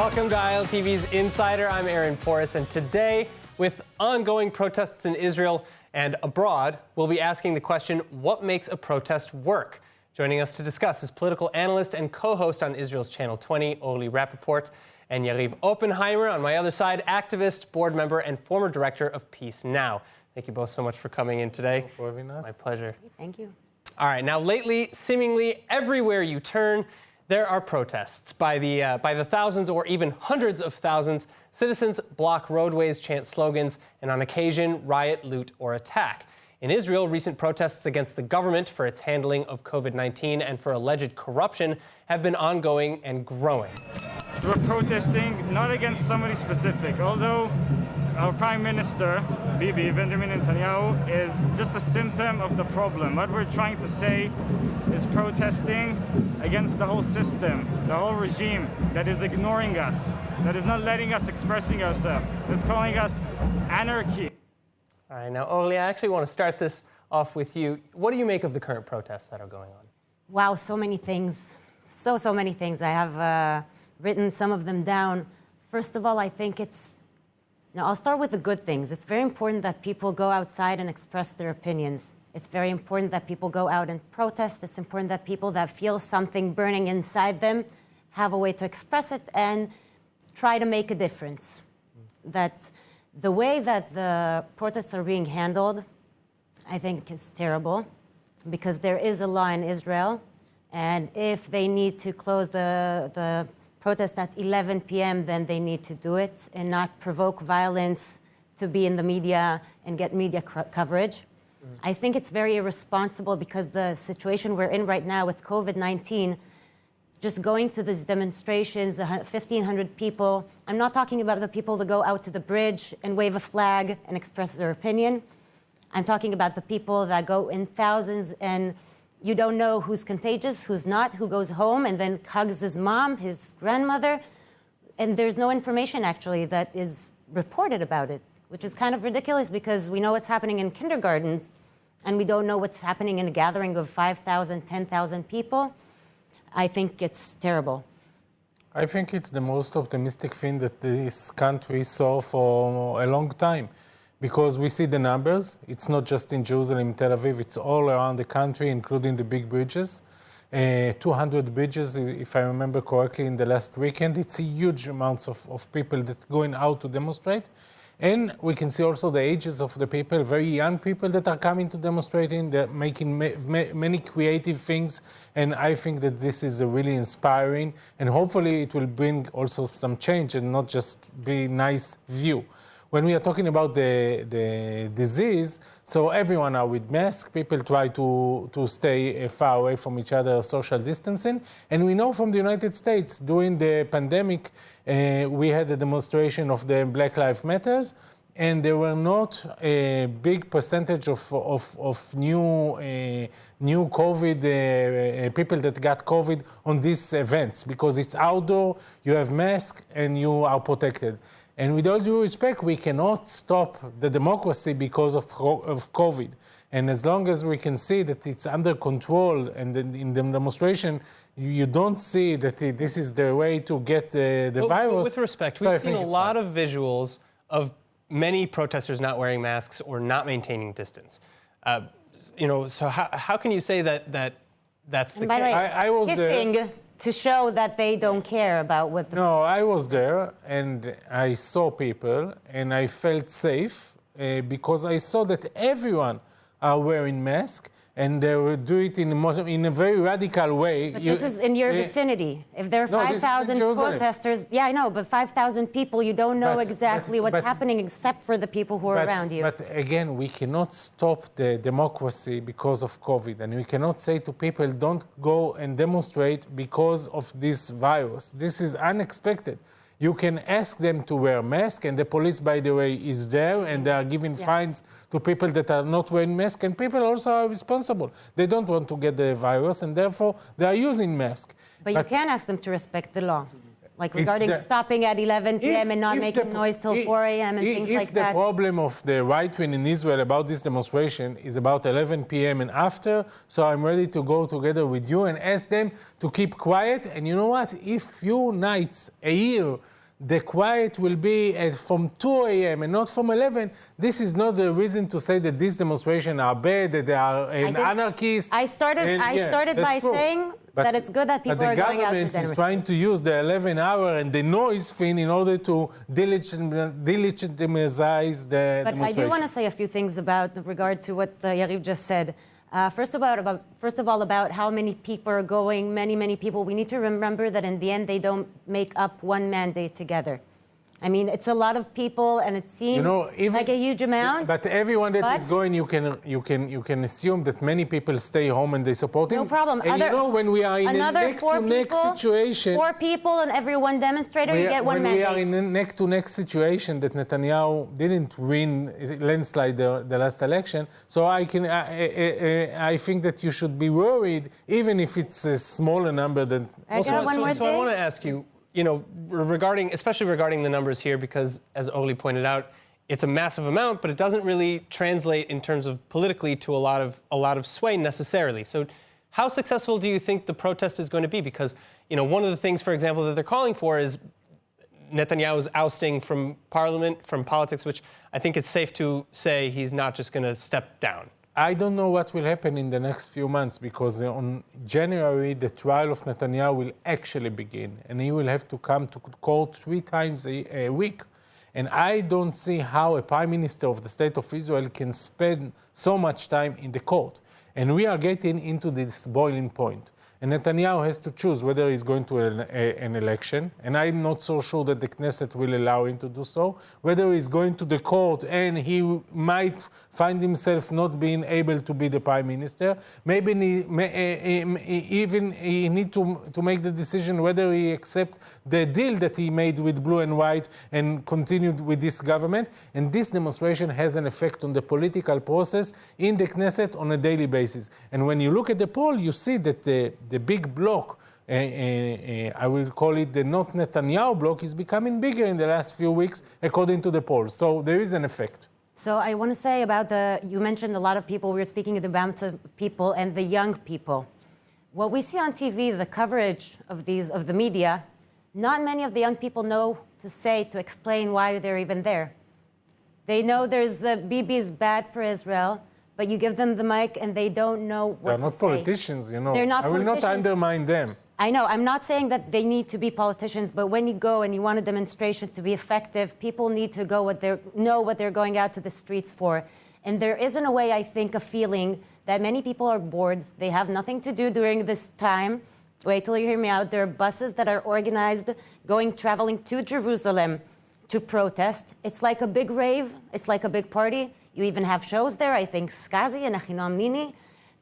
Welcome to ILTV's Insider. I'm Aaron Porras, and today, with ongoing protests in Israel and abroad, we'll be asking the question, what makes a protest work? Joining us to discuss is political analyst and co-host on Israel's Channel 20, ORLY RAPAPORT, and YARIV OPPENHEIMER. On my other side, activist, board member, and former director of Peace Now. Thank you both so much for coming in today. Thank you for having us. My pleasure. Thank you. All right, now lately, seemingly everywhere you turn, there are protests by the thousands or even hundreds of thousands. Citizens block roadways, chant slogans, and on occasion riot, loot, or attack. In Israel, recent protests against the government for its handling of COVID-19 and for alleged corruption have been ongoing and growing. We're protesting not against somebody specific, although our Prime Minister, Bibi, Benjamin Netanyahu, is just a symptom of the problem. What we're trying to say is protesting against the whole system, the whole regime that is ignoring us, that is not letting us expressing ourselves, that's calling us anarchy. All right, now, Orly, I actually want to start this off with you. What do you make of the current protests that are going on? Wow, so many things. So many things. I have written some of them down. First of all, I think now I'll start with the good things. It's very important that people go outside and express their opinions. It's very important that people go out and protest. It's important that people that feel something burning inside them have a way to express it and try to make a difference. That the way that the protests are being handled, I think is terrible, because there is a law in Israel, and if they need to close the protest at 11 p.m., then they need to do it and not provoke violence to be in the media and get media coverage. I think it's very irresponsible because the situation we're in right now with COVID-19, just going to these demonstrations, 1,500 people. I'm not talking about the people that go out to the bridge and wave a flag and express their opinion. I'm talking about the people that go in thousands and you don't know who's contagious, who's not, who goes home and then hugs his mom, his grandmother. And there's no information actually that is reported about it, which is kind of ridiculous because we know what's happening in kindergartens and we don't know what's happening in a gathering of 5,000, 10,000 people. I think it's terrible. I think it's the most optimistic thing that this country saw for a long time, because we see the numbers. It's not just in Jerusalem, Tel Aviv, it's all around the country, including the big bridges. 200 bridges, if I remember correctly, in the last weekend. It's a huge amount of people that are going out to demonstrate. And we can see also the ages of the people, very young people that are coming to demonstrating, they're making many creative things. And I think that this is really inspiring. And hopefully it will bring also some change and not just be a nice view. When we are talking about the disease, so everyone are with masks, people try to stay far away from each other, social distancing. And we know from the United States, during the pandemic, we had a demonstration of the Black Lives Matters, and there were not a big percentage of new COVID, people that got COVID on these events, because it's outdoor, you have masks, and you are protected. And with all due respect, we cannot stop the democracy because of COVID. And as long as we can see that it's under control, and in the demonstration, you don't see that this is the way to get the virus. With respect, we've seen a lot of visuals of many protesters not wearing masks or not maintaining distance. So how can you say that that's the case? By the way, I was kissing to show that they don't care about what the... No, I was there and I saw people and I felt safe because I saw that everyone are wearing masks and they will do it in a very radical way. But this is in your vicinity. If there are 5,000 protesters, yeah, I know, but 5,000 people, you don't know exactly what's happening except for the people who are around you. But again, we cannot stop the democracy because of COVID, and we cannot say to people, don't go and demonstrate because of this virus. This is unexpected. You can ask them to wear masks, and the police, by the way, is there, and they are giving fines to people that are not wearing masks, and people also are responsible. They don't want to get the virus, and therefore they are using masks. But you can ask them to respect the law. Like regarding stopping at 11 p.m. and not making noise till 4 a.m. and things like that. If the problem of the right wing in Israel about this demonstration is about 11 p.m. and after, so I'm ready to go together with you and ask them to keep quiet. And you know what? If few nights a year the quiet will be from 2 a.m. and not from 11, this is not the reason to say that these demonstrations are bad, that they are anarchists. I started by saying that it's good that people are going out to demonstrate. But the government is trying to use the 11-hour and the noise thing in order to delegitimize the But I do want to say a few things about regard to what YARIV just said. First of all, about how many people are going, many people. We need to remember that in the end, they don't make up one mandate together. I mean, it's a lot of people, and it seems like a huge amount. But everyone that is going, you can assume that many people stay home and they support him. No problem. And when we are in a neck-to-neck situation, 4 people and every one demonstrator, you get one mandate. When we are in a neck-to-neck situation that Netanyahu didn't win landslide the last election, so I think that you should be worried, even if it's a smaller number than. So I want to ask you. Especially regarding the numbers here, because as ORLY pointed out, it's a massive amount, but it doesn't really translate in terms of politically to a lot of sway necessarily. So how successful do you think the protest is going to be? Because, one of the things, for example, that they're calling for is Netanyahu's ousting from parliament, from politics, which I think it's safe to say he's not just going to step down. I don't know what will happen in the next few months, because on January, the trial of Netanyahu will actually begin, and he will have to come to court 3 times a week. And I don't see how a prime minister of the state of Israel can spend so much time in the court. And we are getting into this boiling point. And Netanyahu has to choose whether he's going to an election, and I'm not so sure that the Knesset will allow him to do so, whether he's going to the court and he might find himself not being able to be the prime minister. Maybe he need to make the decision whether he accept the deal that he made with Blue and White and continued with this government. And this demonstration has an effect on the political process in the Knesset on a daily basis. And when you look at the poll, you see that the big bloc, I will call it the not Netanyahu bloc, is becoming bigger in the last few weeks, according to the polls. So there is an effect. So I want to say about you mentioned a lot of people. We were speaking of the balance of people and the young people. What we see on TV, the coverage of the media, not many of the young people know to explain why they're even there. They know Bibi is bad for Israel, but you give them the mic and they don't know what to say. They're not politicians, They're not politicians. I will not undermine them. I know. I'm not saying that they need to be politicians, but when you go and you want a demonstration to be effective, people need to know what they're going out to the streets for. And there is, in a way, I think, a feeling that many people are bored. They have nothing to do during this time. Wait till you hear me out. There are buses that are organized, traveling to Jerusalem to protest. It's like a big rave. It's like a big party. You even have shows there. I think Skazi and Achinam Nini.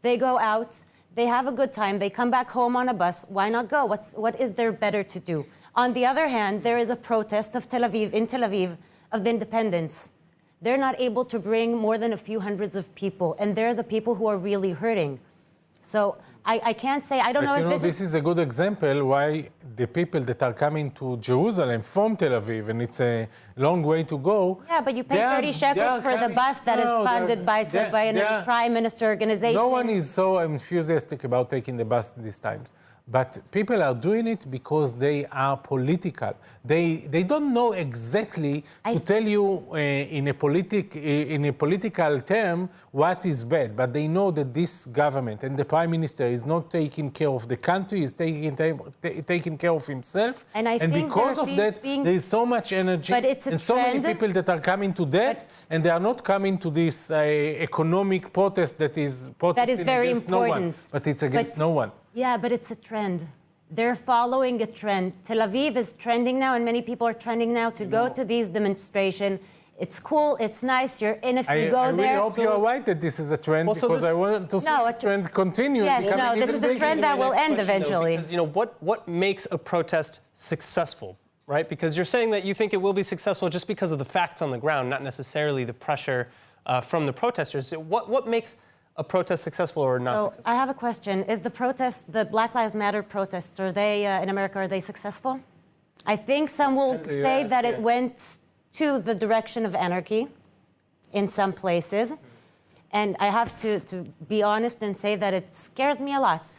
They go out. They have a good time. They come back home on a bus. Why not go? What is there better to do? On the other hand, there is a protest in Tel Aviv, of the independence. They're not able to bring more than a few hundreds of people, and they're the people who are really hurting. So I can't say, I don't know if this is a good example why the people that are coming to Jerusalem from Tel Aviv, and it's a long way to go. Yeah, but you pay 30 shekels for the bus that is funded by a prime minister organization. No one is so enthusiastic about taking the bus these times. But people are doing it because they are political. They don't know exactly to tell you in a political term what is bad. But they know that this government and the prime minister is not taking care of the country, is taking care of himself. And because of that, there is so much energy and so many people that are coming to that, and they are not coming to this economic protest that is protesting very against important. No one. But it's against no one. Yeah, but it's a trend. They're following a trend. Tel Aviv is trending now, and many people are trending now to go to these demonstrations. It's cool, it's nice, you're in if you go there. I really hope you're right that this is a trend, because I want to see this trend continue. Yes, this is a trend that will end eventually. Because, what makes a protest successful, right? Because you're saying that you think it will be successful just because of the facts on the ground, not necessarily the pressure from the protesters. So what makes a protest successful or not successful? I have a question. Is the Black Lives Matter protests, are they, in America, are they successful? I think some will say that it went to the direction of anarchy in some places. And I have to be honest and say that it scares me a lot.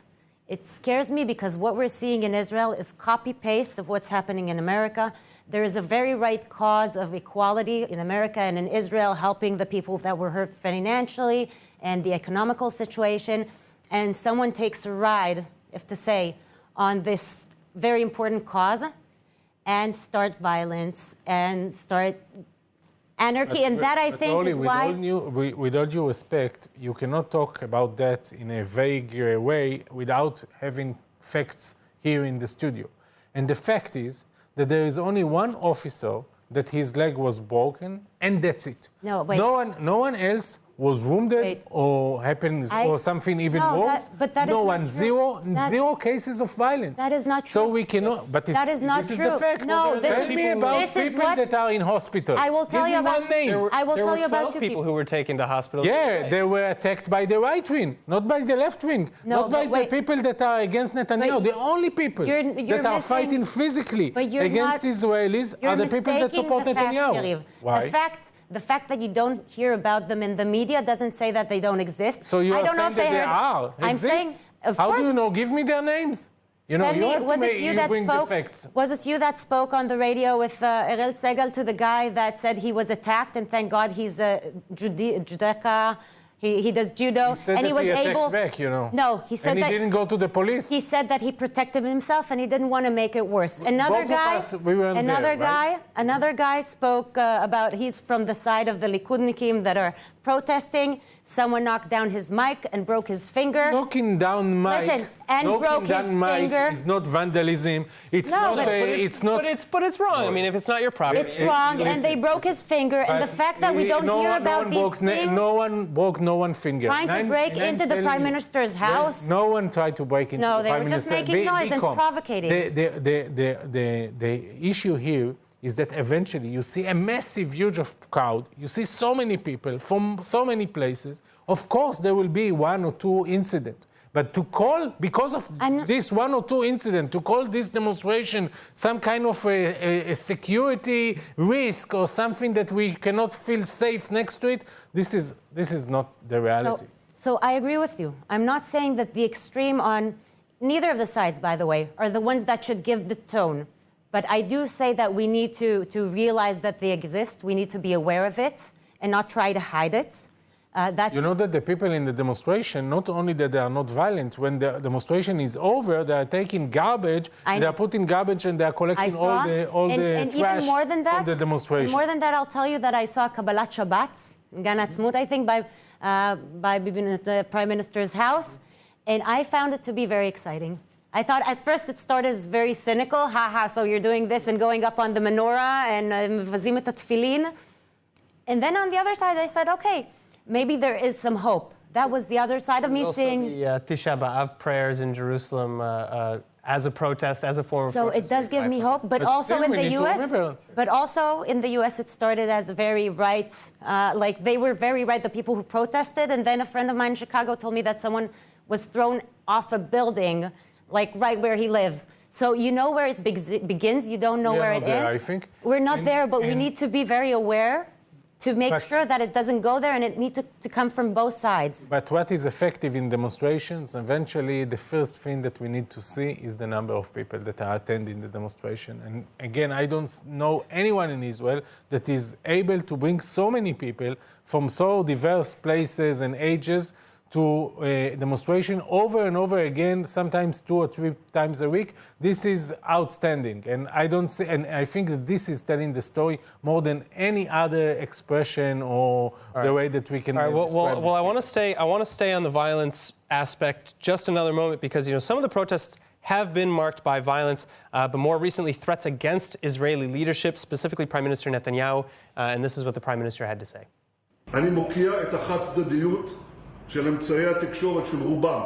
It scares me because what we're seeing in Israel is copy-paste of what's happening in America. There is a very right cause of equality in America and in Israel, helping the people that were hurt financially and the economical situation. And someone takes a ride, if to say, on this very important cause and start violence and start anarchy. And that, I think, is why... With all due respect, you cannot talk about that in a vague way without having facts here in the studio. And the fact is that there is only one officer that his leg was broken, and that's it. No, wait. No one else was wounded or happened or something even worse. But that is no not one, true. zero cases of violence. That is not true. So we cannot. But that is not this true. Is the fact. No, tell me about people that are in hospital. I will tell you about. One name. I will tell you about 2 people who were taken to hospital. Yeah, they were attacked by the right wing, not by the left wing, not by the people that are against Netanyahu. The only people that are fighting physically against Israelis are the people that support Netanyahu. Why? The fact that you don't hear about them in the media doesn't say that they don't exist. So you are saying that they are I'm saying, of How course. do you know? Give me their names. You know, you have to bring the facts. Was it you that spoke on the radio with Erel Segal to the guy that said he was attacked, and thank God he's a judoka? He does judo, he said and he that was he able. Back, you know. No, he said and he didn't go to the police. He said that he protected himself, and he didn't want to make it worse. Another Both guy, of us, we weren't another guy spoke about. He's from the side of the Likudnikim that are protesting. Someone knocked down his mic and broke his finger. Knocking down mic. Listen, and broke his finger. Is not vandalism. It's not. But it's wrong. I mean, if it's not your property, it's wrong. And they broke his finger. And the fact that we don't hear about these things. No one broke no one's finger. Trying to break into the Prime Minister's house. No one tried to break into the Prime Minister's house. No, they were just making noise and provocating. The issue here is that eventually you see a massive, huge crowd. You see so many people from so many places. Of course, there will be 1 or 2 incidents. But to call, because of this 1 or 2 incident, to call this demonstration some kind of a security risk or something that we cannot feel safe next to it, this is not the reality. So I agree with you. I'm not saying that the extreme on neither of the sides, by the way, are the ones that should give the tone. But I do say that we need to realize that they exist. We need to be aware of it and not try to hide it. You know that the people in the demonstration, not only that they are not violent, when the demonstration is over, they are taking garbage, they are putting garbage and they are collecting all the trash from the demonstration. More than that, I'll tell you that I saw Kabbalat Shabbat, Gan Atzmut, I think, by the Prime Minister's house, and I found it to be very exciting. I thought at first it started as very cynical, so you're doing this and going up on the menorah and mevazim et tefillin. And then on the other side, I said, okay, maybe there is some hope. That was the other side of me seeing... the Tisha B'Av prayers in Jerusalem as a protest, as a form of protest. So it does give me hope, but also in the U.S. But also in the U.S. it started as very right, like they were very right, the people who protested, and then a friend of mine in Chicago told me that someone was thrown off a building, like right where he lives. So you know where it begins, you don't know where it ends. I think. We're not there, but we need to be very aware to make sure that it doesn't go there, and it needs to come from both sides. But what is effective in demonstrations, eventually the first thing that we need to see is the number of people that are attending the demonstration. And again, I don't know anyone in Israel that is able to bring so many people from so diverse places and ages to a demonstration over and over again, sometimes 2 or 3 times a week. This is outstanding, and I think that this is telling the story more than any other expression or the way that we can. Well, I want to stay on the violence aspect just another moment, because some of the protests have been marked by violence, but more recently threats against Israeli leadership, specifically Prime Minister Netanyahu, and this is what the Prime Minister had to say. אני מוקיע את החד-צדדיות של אמצעי התקשורת של רובם,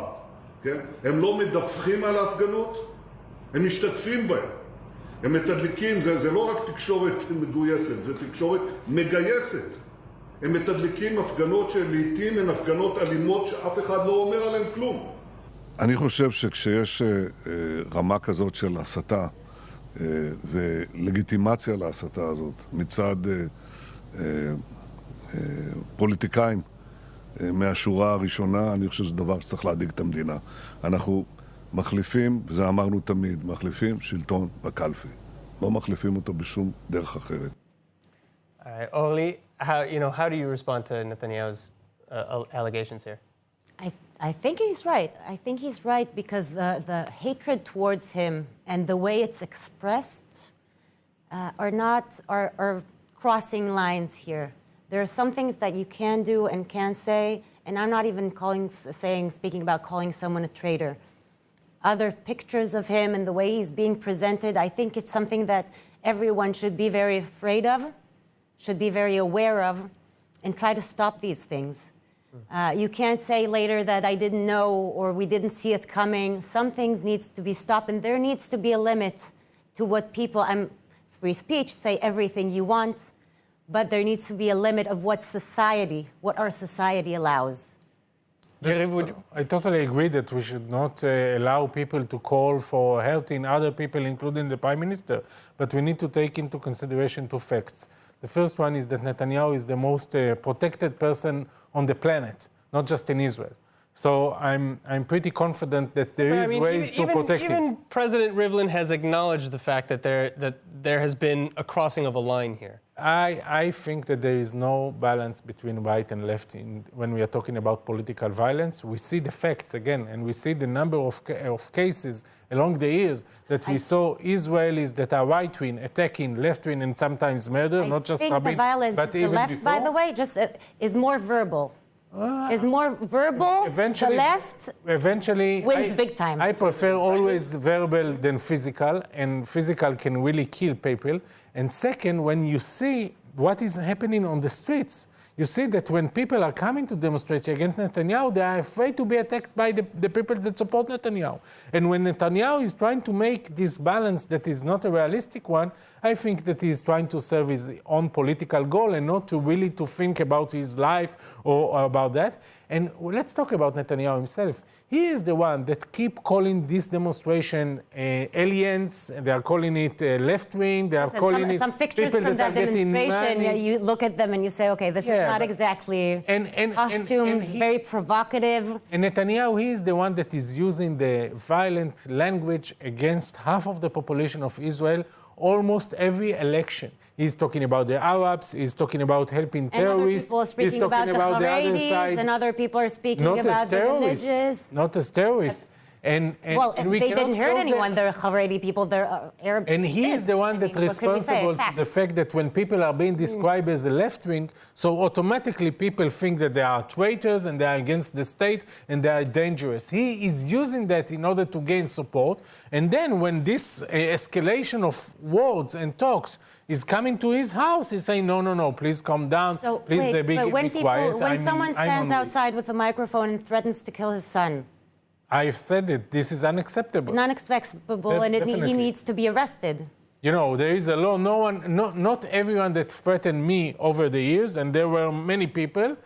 כן? הם לא מדווחים על ההפגנות, הם משתתפים בהם. הם מתדליקים, זה לא רק תקשורת מגויסת, זה תקשורת מגייסת. הם מתדליקים הפגנות שלעיתים הן הפגנות אלימות שאף אחד לא אומר עליהן כלום. אני חושב שכשיש רמה כזאת של הסתה ולגיטימציה להסתה הזאת מצד פוליטיקאים מהשורה הראשונה, אני חושב שזה דבר שצריך להדאיג את המדינה. אנחנו מחליפים, וזה אמרנו תמיד, מחליפים שלטון בקלפי. לא מחליפים אותו בשום דרך אחרת. All right, Orly, how do you respond to Netanyahu's allegations here? I think he's right. I think he's right because the hatred towards him and the way it's expressed are crossing lines here. There are some things that you can do and can say, and I'm not even speaking about calling someone a traitor. Other pictures of him and the way he's being presented, I think it's something that everyone should be very afraid of, should be very aware of, and try to stop these things. You can't say later that I didn't know or we didn't see it coming. Some things needs to be stopped, and there needs to be a limit to what people, free speech, say everything you want, but there needs to be a limit of what our society allows. I totally agree that we should not allow people to call for hurting other people, including the Prime Minister, but we need to take into consideration two facts. The first one is that Netanyahu is the most protected person on the planet, not just in Israel. So I'm pretty confident that there is ways to protect him. Even President Rivlin has acknowledged the fact that there has been a crossing of a line here. I think that there is no balance between right and left when we are talking about political violence. We see the facts again, and we see the number of cases along the years that we saw Israelis that are right-wing attacking left-wing and sometimes murder, not just Rabin, I think the violence but is the even left, before. by the way, is more verbal. Is more verbal. Eventually, the left wins big time. I prefer always verbal than physical, and physical can really kill people. And second, when you see what is happening on the streets, you see that when people are coming to demonstrate against Netanyahu, they are afraid to be attacked by the people that support Netanyahu. And when Netanyahu is trying to make this balance that is not a realistic one, I think that he is trying to serve his own political goal and not to really to think about his life or about that. And let's talk about Netanyahu himself. He is the one that keep calling this demonstration aliens. They are calling it left-wing. They are calling it some pictures from that demonstration. You look at them and you say, okay, this is not exactly costumes, very provocative. And Netanyahu, he is the one that is using the violent language against half of the population of Israel almost every election. He's talking about the Arabs, he's talking about helping terrorists, he's talking about the other side. And other people are speaking about the religious. Not as terrorists. And they didn't hurt anyone. They're Haredi people, they're Arab. And he is the one that's responsible for the fact that when people are being described as a left wing, so automatically people think that they are traitors and they are against the state and they are dangerous. He is using that in order to gain support. And then when this escalation of words and talks is coming to his house, he's saying, no, please calm down, please be quiet. When someone stands outside with a microphone and threatens to kill his son, I've said it. This is unacceptable. Unacceptable, and he needs to be arrested. You know, there is a law. Not everyone that threatened me over the years, and there were many people,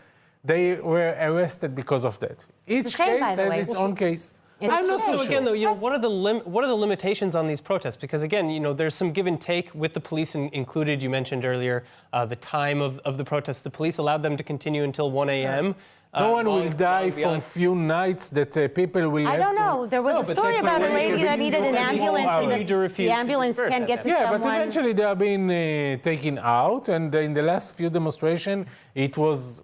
they were arrested because of that. Each case has its own case. I'm not so sure. Again, though, what are the limitations on these protests? Because again, there's some give and take with the police included. You mentioned earlier the time of the protests. The police allowed them to continue until 1 a.m. No one will die from few nights that people will I don't know. There was a story about a lady that needed an ambulance and the ambulance can't get to someone. Yeah, but eventually they are being taken out, and in the last few demonstrations, it was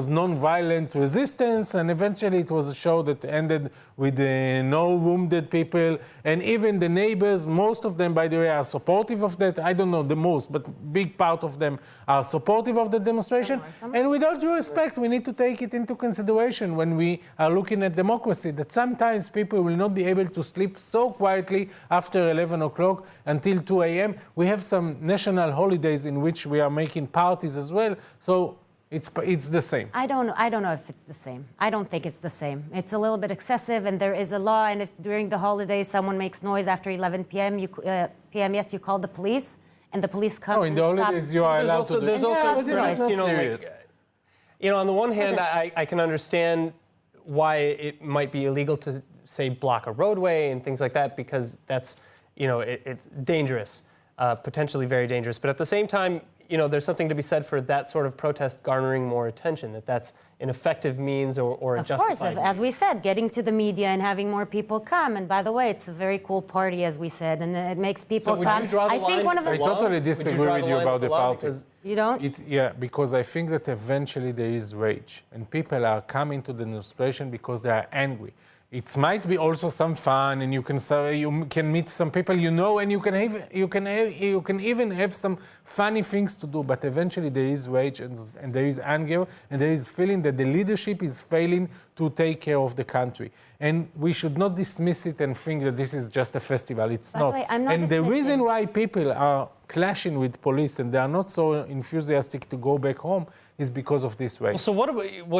non-violent resistance, and eventually it was a show that ended with no wounded people, and even the neighbors, most of them, by the way, are supportive of that. I don't know the most, but big part of them are supportive of the demonstration. And with all due respect, we need to take it into consideration when we are looking at democracy, that sometimes people will not be able to sleep so quietly after 11 o'clock until 2 a.m. We have some national holidays in which we are making parties as well. So it's the same. I don't know if it's the same. I don't think it's the same. It's a little bit excessive, and there is a law, and if during the holidays someone makes noise after 11 p.m., you call the police, and the police come. Oh, in the holidays you are allowed to do. There's also rights, on the one hand, I can understand why it might be illegal to, say, block a roadway and things like that, because that's, it's dangerous, potentially very dangerous. But at the same time, there's something to be said for that sort of protest garnering more attention, that's an effective means or a justified Of course, as we said, getting to the media and having more people come. And by the way, it's a very cool party, as we said, and it makes people would come. you draw the I think line one of the I totally disagree with you about the party. You don't? Yeah, because I think that eventually there is rage, and people are coming to the demonstration because they are angry. It might be also some fun, and you can meet some people and you can even have some funny things to do. But eventually there is rage and there is anger, and there is feeling that the leadership is failing to take care of the country. And we should not dismiss it and think that this is just a festival. It's not. I'm not And the dismissing. reason why people are clashing with police and they are not so enthusiastic to go back home is because of this rage. So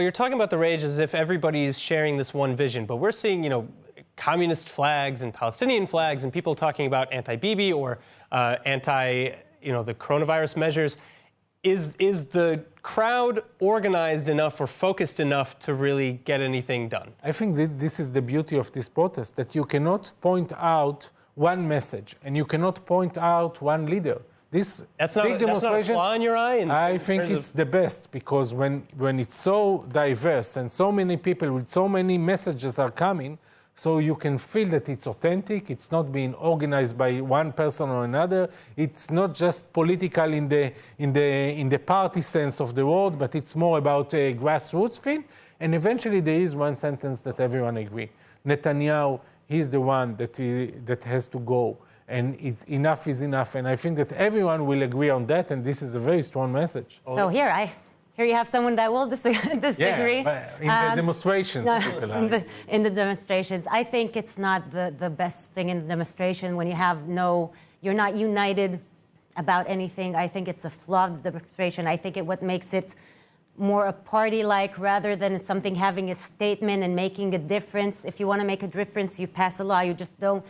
you're talking about the rage as if everybody is sharing this one vision, but we're seeing, communist flags and Palestinian flags and people talking about anti-Bibi or the coronavirus measures. Is the crowd organized enough or focused enough to really get anything done? I think that this is the beauty of this protest, that you cannot point out one message and you cannot point out one leader. That's not a flaw in your eye? I think it's the best, because when it's so diverse and so many people with so many messages are coming, so you can feel that it's authentic, it's not being organized by one person or another, it's not just political in the party sense of the word, but it's more about a grassroots thing. And eventually there is one sentence that everyone agree. Netanyahu, he's the one that has to go. And enough is enough. And I think that everyone will agree on that, and this is a very strong message. So here you have someone that will disagree. Yeah, in the demonstrations. In the demonstrations. I think it's not the best thing in the demonstration when you're not united about anything. I think it's a flawed demonstration. I think what makes it more a party-like rather than something having a statement and making a difference. If you want to make a difference, you pass a law. You just don't.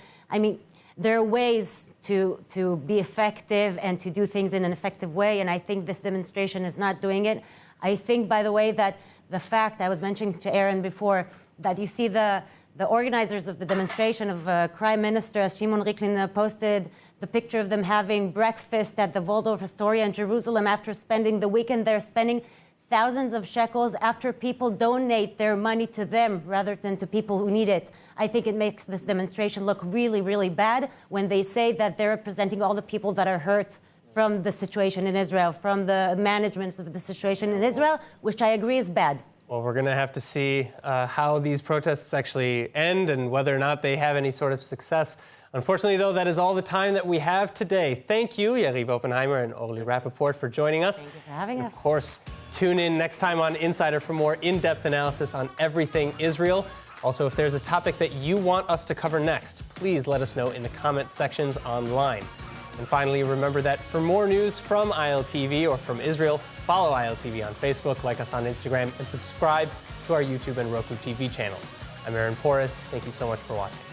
There are ways to be effective and to do things in an effective way, and I think this demonstration is not doing it. I think, by the way, that the fact I was mentioning to Aaron before, that you see the organizers of the demonstration of Prime Minister, as Shimon Riklin posted the picture of them having breakfast at the Waldorf Astoria in Jerusalem after spending the weekend there, spending thousands of shekels after people donate their money to them rather than to people who need it. I think it makes this demonstration look really, really bad when they say that they're representing all the people that are hurt from the situation in Israel, from the management of the situation in Israel, which I agree is bad. Well, we're going to have to see how these protests actually end and whether or not they have any sort of success. Unfortunately, though, that is all the time that we have today. Thank you, YARIV Oppenheimer and Orly Rapaport, for joining us. Thank you for having us. Of course, tune in next time on Insider for more in-depth analysis on everything Israel. Also, if there's a topic that you want us to cover next, please let us know in the comment sections online. And finally, remember that for more news from ILTV or from Israel, follow ILTV on Facebook, like us on Instagram, and subscribe to our YouTube and Roku TV channels. I'm Aaron Porras. Thank you so much for watching.